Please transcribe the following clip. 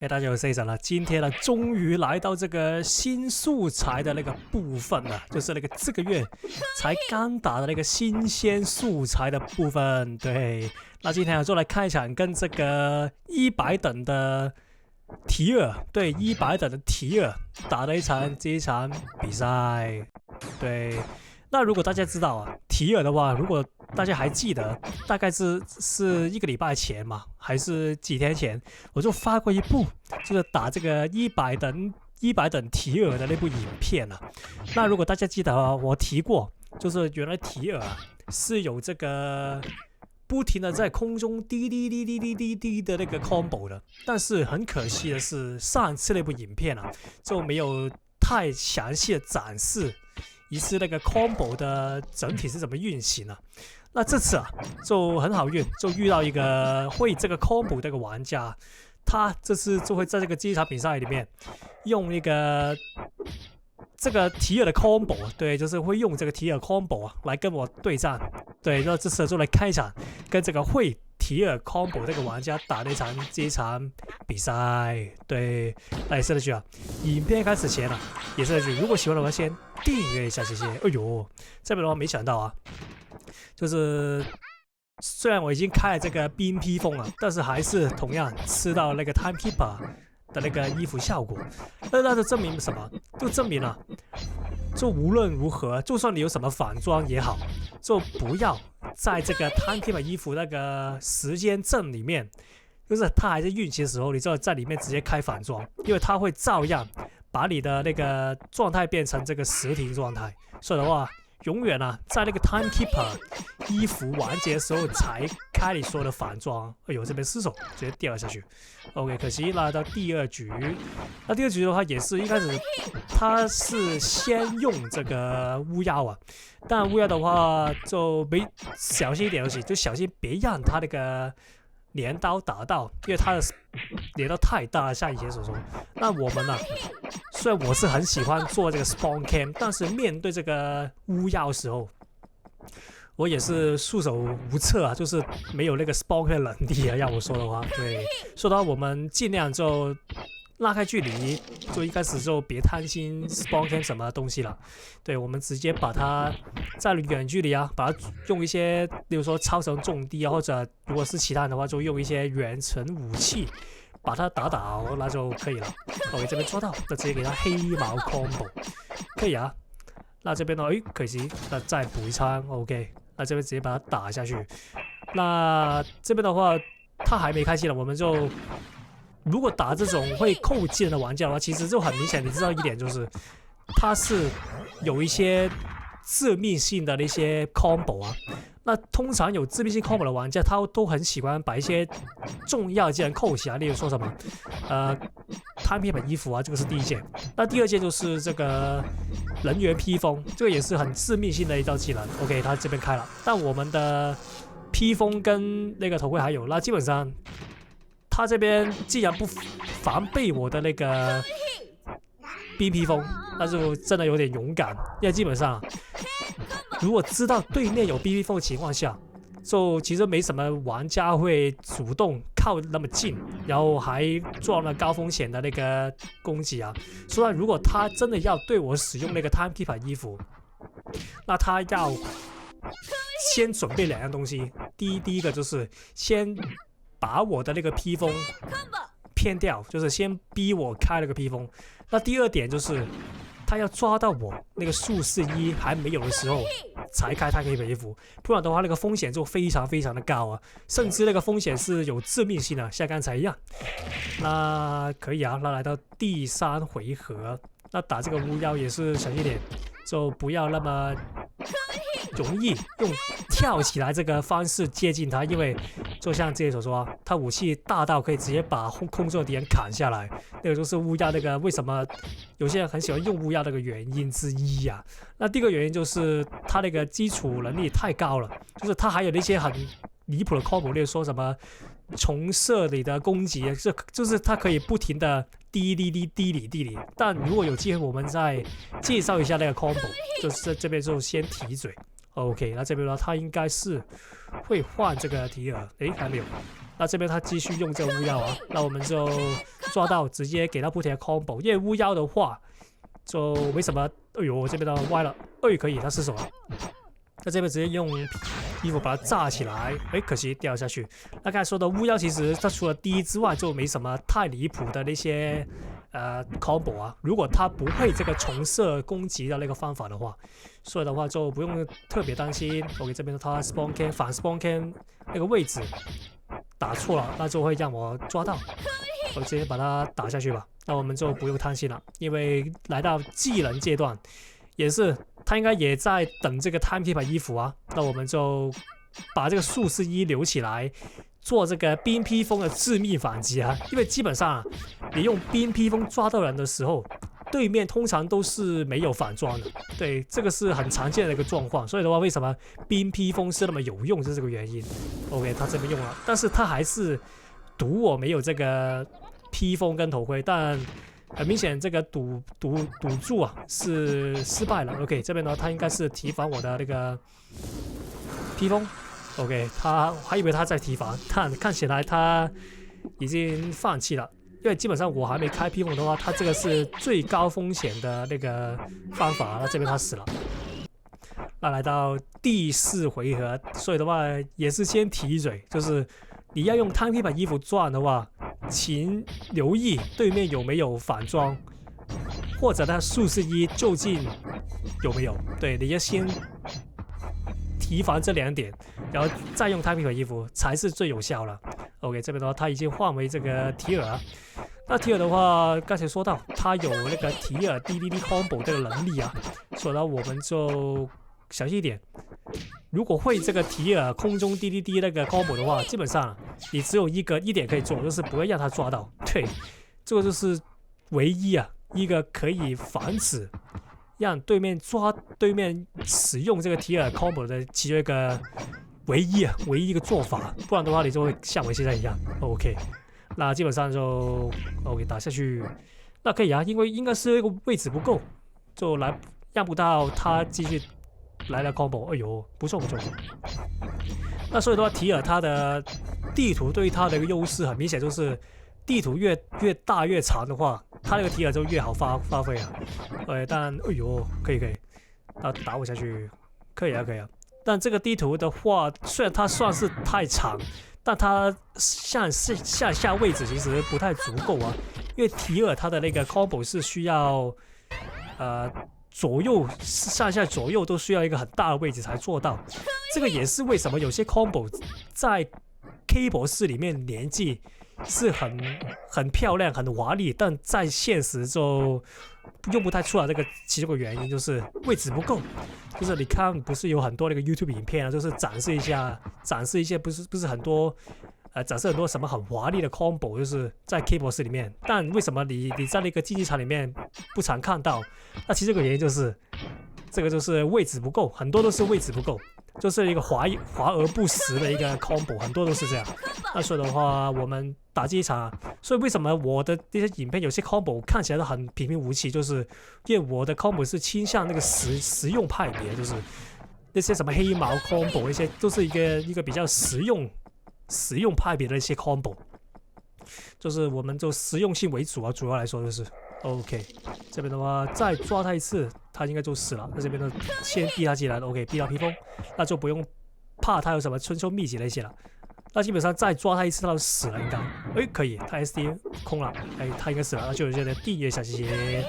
大家有睡着了。今天呢，終於來到這個新素材的那個部分了，就是那個這個月才剛打的那個新鮮素材的部分。對，那今天呢就來看一場跟這個100等的提爾，對100等的提爾打的這一場比賽。對，那如果大家知道啊，提爾的話，如果大家還記得，大概是1個禮拜前嘛，還是幾天前，我就發過一部，就是打這個100等提爾的那部影片了。那如果大家記得啊，我提過，就是原來提爾是有這個不停的在空中滴滴滴滴滴滴滴的那個 combo 的，但是很可惜的是，上次那部影片啊就沒有太詳細的展示一次那個 combo 的整體是怎麼運行的。那這次啊，就很好運，就遇到一個會這個 combo 的一個玩家，他這次就會在這一場比賽裡面用一個這個提爾的 combo， 對，就是會用這個提爾 combo 啊來跟我對戰。對，那這次就來看一場跟這個會提爾 combo 這個玩家打的這一場比賽。對，那也是那句啊，影片開始前啊，也是那句，如果喜歡的話先訂閱一下，謝謝。哎呦，這邊的話沒想到啊。就是雖然我已經開了這個冰披風了，但是還是同樣吃到那個 Timekeeper 的那個衣服效果。那就證明什麼？就證明了，就無論如何，就算你有什麼反裝也好，就不要在這個 Timekeeper 衣服那個時間陣裡面，就是它還在運行的時候，你就在裡面直接開反裝，因為它會照樣把你的那個狀態變成這個實停狀態。所以的話，永遠啊，在那個 Timekeeper 衣服完結的時候才開你所有的反裝。哎呦，這邊失手直接掉了下去。OK， 可惜來到第二局。那第二局的話也是一開始他是先用這個巫妖啊，但巫妖的話就沒小心一點就行，就小心別讓他那個鐮刀打到，因為他的鐮刀太大了，像以前所說。那我們呢、啊？雖然我是很喜歡做這個 spawn cam， 但是面對這個巫妖的時候，我也是束手無策啊，就是沒有那個 spawn cam 能力啊。要我說的話，對，說的話我們盡量就拉開距離，就一開始就別貪心 spawn cam 什麼東西了。對，我們直接把它在遠距離啊，把它用一些，比如說超神重地啊，或者如果是其他人的話，就用一些遠程武器。把他打倒，那就可以了。OK， 這邊抓到，那直接給他黑毛 combo， 可以啊。那這邊呢，可惜，那再補一槍 ，OK。那這邊直接把他打下去。那這邊的話，他還沒開機了，我們就如果打這種會扣技能的玩家的話，其實就很明顯，你知道一點就是，他是有一些致命性的那些 combo 啊。那通常有致命性 combo 的玩家，他都很喜歡把一些重要技能扣起來，例如說什麼Timekeeper 衣服啊，這個是第一件。那第二件就是這個人員披風，這個也是很致命性的一招技能。OK， 他這邊開了，但我們的披風跟那個頭盔還有，那基本上他這邊既然不防備我的那個冰披風，那就真的有點勇敢，因為基本上。如果知道對面有 BB 風的情況下，就其實沒什麼玩家會主動靠那麼近，然後還撞了高風險的那個攻擊啊。所以如果他真的要對我使用那個 Timekeeper 衣服，那他要先準備兩樣東西。第一個就是先把我的那個披風騙掉，就是先逼我開那個披風。那第二點就是他要抓到我那個術士1還沒有的時候才開他可以的衣服，不然的話那個風險就非常非常的高啊，甚至那個風險是有致命性的，像剛才一樣。那可以啊，那來到第3回合，那打這個巫妖也是小心一點，就不要那麼容易用跳起來這個方式接近他，因為就像之前所說啊，他武器大到可以直接把空中的敵人砍下來，那個就是巫妖那個為什麼有些人很喜歡用巫妖那個原因之一啊。那第二個原因就是他那個基礎能力太高了，就是他還有那些很離譜的 combo， 例如說什麼重射你的攻擊，就是他可以不停的滴你。但如果有機会，我們再介紹一下那個 combo， 就是這邊就先提嘴。OK， 那這邊呢，他應該是會換這個提爾，還沒有。那這邊他繼續用這個巫妖啊，那我們就抓到直接給他不停的 combo， 因為巫妖的話就沒什麼。哎呦，這邊的歪了，哎可以，他失手了。那這邊直接用衣服把它炸起來，哎，可惜掉下去。那剛才說的巫妖其實它除了第一之外，就沒什麼太離譜的那些combo 啊。如果他不會這個重射攻擊的那個方法的話，所以的話就不用特別擔心。OK， 這邊他 spawn cam 反 spawn cam 那個位置打錯了，那就會讓我抓到。我直接把它打下去吧。那我們就不用貪心了，因為來到技能階段，也是他應該也在等這個 Timekeeper 衣服啊。那我們就把這個術士衣留起來，做這個冰披風的致命反擊啊。因為基本上你用冰披風抓到人的時候，對面通常都是沒有反裝的，对，這個是很常見的一個狀況。所以的話，為什麼冰披風是那麼有用，就是這個原因。OK， 他這邊用了，但是他還是賭我沒有這個披風跟頭盔，但很明顯這個賭注啊是失敗了。OK， 這邊呢，他應該是提防我的那個披風。OK， 他還以為他在提防，但看起來他已經放棄了。因為基本上我還沒開披風的話，他這個是最高風險的那個方法。那這邊他死了。那來到第4回合，所以的話也是先提一嘴，就是你要用 Timekeeper 衣服賺的話，請留意對面有沒有反裝，或者他術士衣究竟有沒有。對，你要先提防這2點，然后再用 Timekeeper 衣服才是最有效了。OK， 這邊的話他已經換為這個提爾。那提爾的話，剛才說到他有那個提爾 DDD combo 這個能力啊，所以呢我們就小心一點。如果會這個提爾空中 DDD 那個 combo 的話，基本上你只有一點可以做，就是不會讓他抓到。對，這個就是唯一一個可以防止讓對面使用這個提爾 combo 的其中一個唯一一個做法，不然的話你就會像我現在一樣。OK， 那基本上就 OK 打下去，那可以啊，因為應該是那個位置不夠，就讓不到他繼續來了 combo。哎呦，不錯。那所以的話，提爾他的地圖對於他的一個優勢很明顯，就是地圖越大越長的話，他那個提爾就越好發揮啊。但哎呦，可以，打我下去，可以啊。但這個地圖的話，雖然它算是太長，但它向下位置其實不太足夠啊。因為提爾它的那個 combo 是需要左右上下左右都需要一個很大的位置才做到。這個也是為什麼有些 combo 在 K 博士裡面連擊是很漂亮、很華麗，但在現實就用不太出來。這個其中的原因就是位置不夠。就是你看，不是有很多那個 YouTube 影片啊，就是展示一些不是很多展示很多什麼很華麗的 combo， 就是在 K 博士裡面。但為什麼你在那個競技場裡面不常看到？那其實這個原因就是這個就是位置不夠，很多都是位置不夠，就是一個華而不實的一個 combo， 很多都是這樣。那所以的話，我們打這一場，所以為什麼我的這些影片有些 combo 看起來都很平平無奇，就是因為我的 combo 是傾向那個實用派別，就是那些什麼黑毛 combo 那些都是一個比較實用派別的一些 combo， 就是我們就實用性為主啊，主要來說就是 OK。這邊的話再抓他一次，他應該就死了。那這邊呢，先逼他進來了 ，OK， 逼到披風，那就不用怕他有什麼春秋秘籍那些了。那基本上再抓他一次，他就死了应该。可以，他 SD 空了，他應該死了，那就有些人訂閱一下，謝謝。